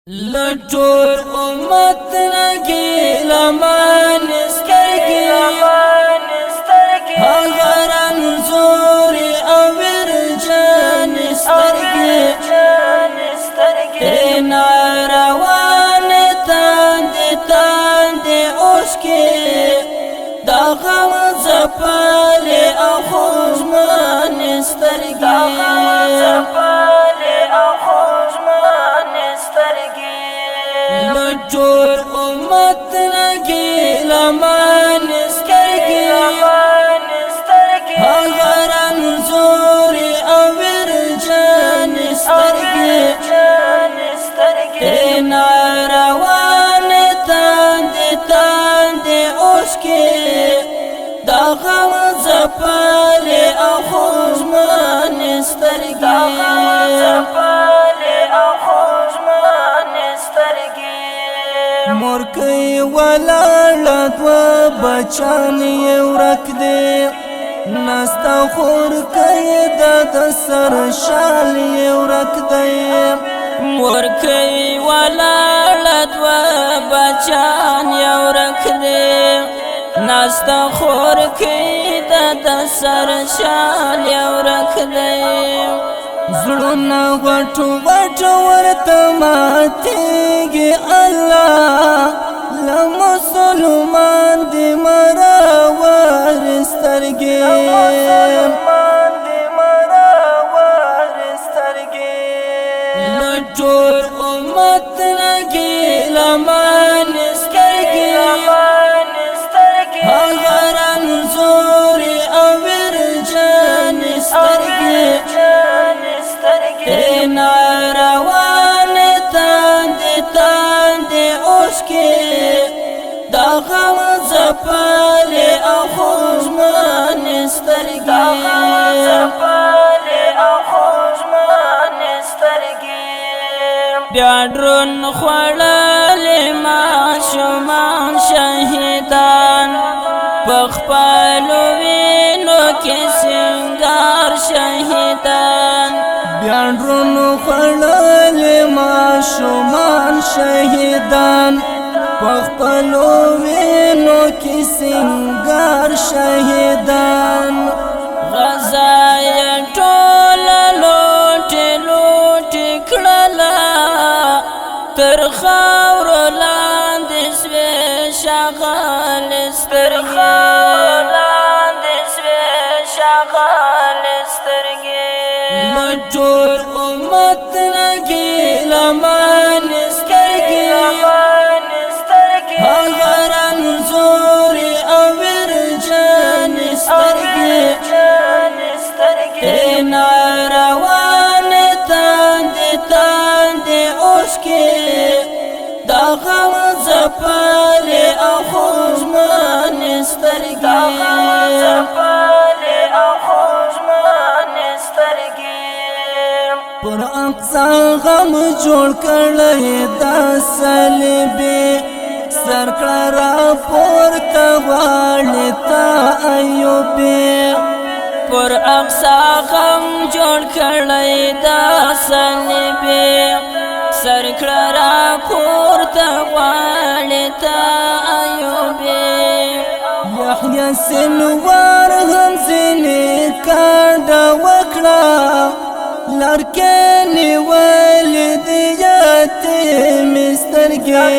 لټور امت لګي لمان سترګي هغه رنځور او ورجن سترګي روان تاند اوس کې دا غم زپال او خوږمن سترګي لټور امت لګي لمان سترګي هغه رنځور او ورجن سترګي روان تاند اوس کې دا غم زپال او خوږمن سترګي مورکۍ ولاړه دوه بچان یې ورک دی نسته خورکۍ د سر شال یې ورک دی مورکۍ ولاړه دوه بچان یې ورک دی نسته خورکۍ د سر شال یې ورک دی زړونه غټو غټو ورته ماتېږي الله له مسلمان دې مراور سترګې لټور امت لګي لمان سترګې هغه رنځور او ورجن سترګې روان تاند اوس کې دا غم زپال او خوږمن سترګي بیا ډرون خوړلې ماشومان شهیدان په خپلو وینو کې سینګار شهیدان بیا ډرون خوړلې ماشومان شهیدان په خپلو وینو کې سینګار شهیدان غزا یې ټوله لوټې کړله تر خاورو لاندې سوې ښاغلې سترګې لټور امت لګي لمان سترګي هغه رنځور او ورجن سترګي روان تاند اوس کې دا غم زپال او خوږمن سترګي پر اقصا غم جوړ کړی دا صلیبي سر کړه را پورته غواړي تا ایوبي پر اقصا غم جوړ کړی دا صلیبي سر کړه را پورته غواړي تا ایوبي یحیی سنوار هم ځینې کاڼه وکړه لارکې والد یتیم سترګې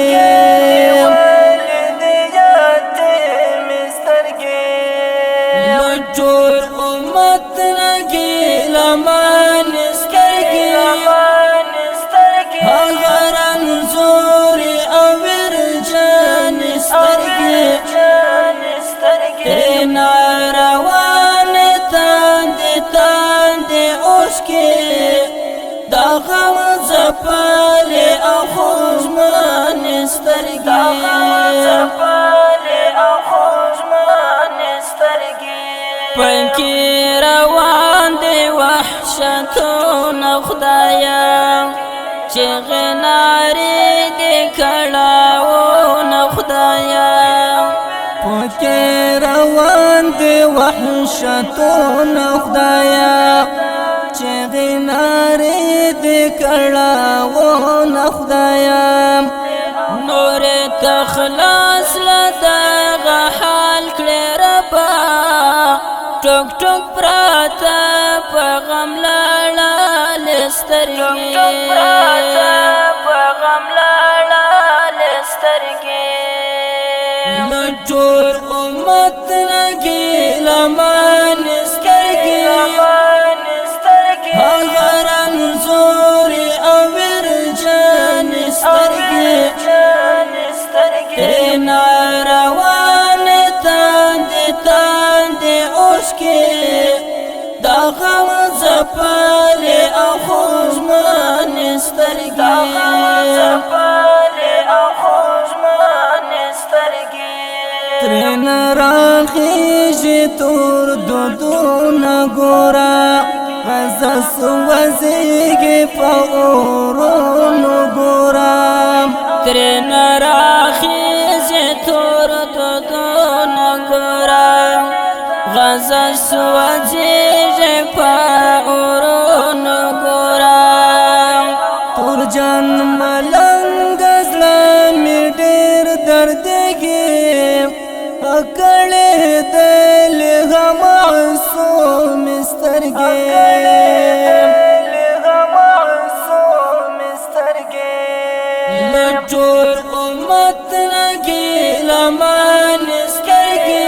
لټور امت لګي لمان سترګې هغه رنځور او ورجن سترګې روان تاند اوس کې دا غم زپال او خوږمن سترګي پکې روان دي وحشتونه خدایا چغې نارې دې کړهونه خدایا پکې روان دي وحشتونه خدایا چغې نارې دې کړه غونه خدایا نور تخلاص لدغه حال کړې ربا ټوک ټوک پراته په غم لاړه سترګې ټول امت لګي لمن سترګې هغه رنځور او ورجن سترګې ترېنه روانې تاندې اوښکې د غم ځپلې او خوږمنې سترګې ترېنه راخیږي تور دودونه ګوره غزه سوځېږي په اورونو ګوره ترېنه راخیږي تور دودونه ګوره غزه سوځېږي په اورونو ګوره تور جان ملنګ زړه مې ډېر دردېږي کړه دل غم معصوم سترګې لټور امت لګي لمن سترګې